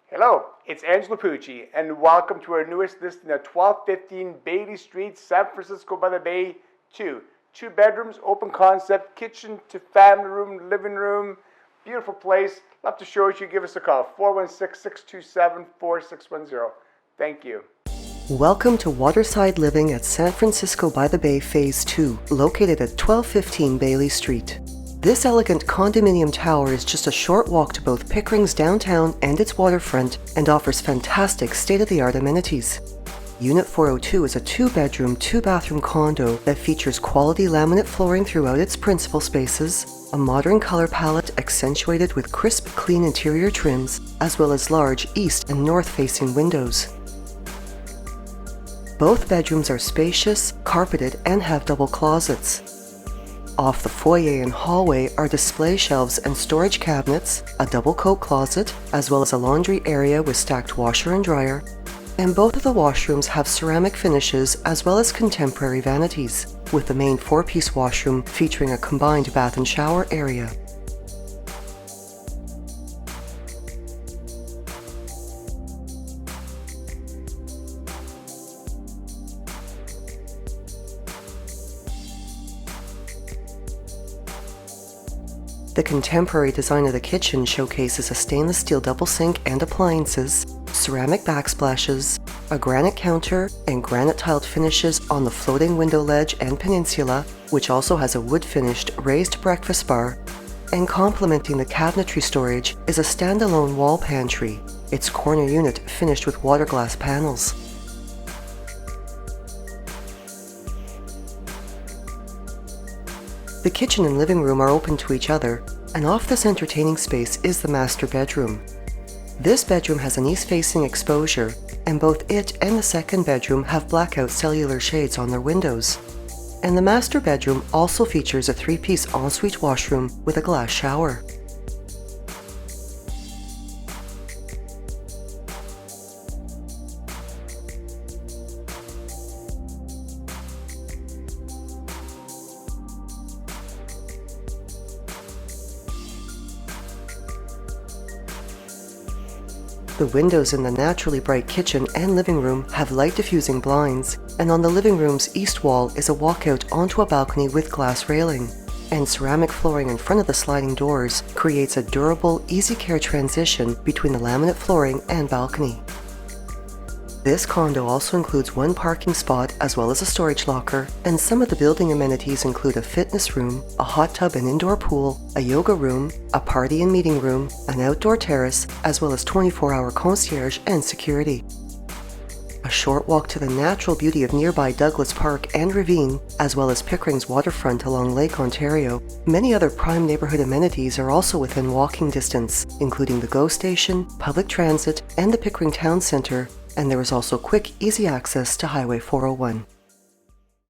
Hello, it's Angelo Pucci, and welcome to our newest listing at 1215 Bailey Street, San Francisco by the Bay 2. 2 bedrooms, open concept, kitchen to family room, living room. Beautiful place. Love to show it you. Give us a call, 416-627-4610. Thank you. Welcome to Waterside Living at San Francisco by the Bay Phase 2, located at 1215 Bailey Street. This elegant condominium tower is just a short walk to both Pickering's downtown and its waterfront and offers fantastic state-of-the-art amenities. Unit 402 is a 2-bedroom, 2-bathroom condo that features quality laminate flooring throughout its principal spaces, a modern color palette accentuated with crisp, clean interior trims, as well as large east and north-facing windows. Both bedrooms are spacious, carpeted, and have double closets. Off the foyer and hallway are display shelves and storage cabinets, a double coat closet, as well as a laundry area with stacked washer and dryer, and both of the washrooms have ceramic finishes as well as contemporary vanities, with the main 4-piece washroom featuring a combined bath and shower area. The contemporary design of the kitchen showcases a stainless steel double sink and appliances, ceramic backsplashes, a granite counter, and granite tiled finishes on the floating window ledge and peninsula, which also has a wood-finished raised breakfast bar. And complementing the cabinetry storage is a standalone wall pantry, its corner unit finished with water glass panels. The kitchen and living room are open to each other, and off this entertaining space is the master bedroom. This bedroom has an east-facing exposure, and both it and the second bedroom have blackout cellular shades on their windows. And the master bedroom also features a 3-piece ensuite washroom with a glass shower. The windows in the naturally bright kitchen and living room have light diffusing blinds, and on the living room's east wall is a walkout onto a balcony with glass railing. And ceramic flooring in front of the sliding doors creates a durable, easy care transition between the laminate flooring and balcony. This condo also includes 1 parking spot as well as a storage locker, and some of the building amenities include a fitness room, a hot tub and indoor pool, a yoga room, a party and meeting room, an outdoor terrace, as well as 24-hour concierge and security. A short walk to the natural beauty of nearby Douglas Park and Ravine, as well as Pickering's waterfront along Lake Ontario. Many other prime neighborhood amenities are also within walking distance, including the GO station, public transit, and the Pickering Town Centre, and there is also quick, easy access to Highway 401.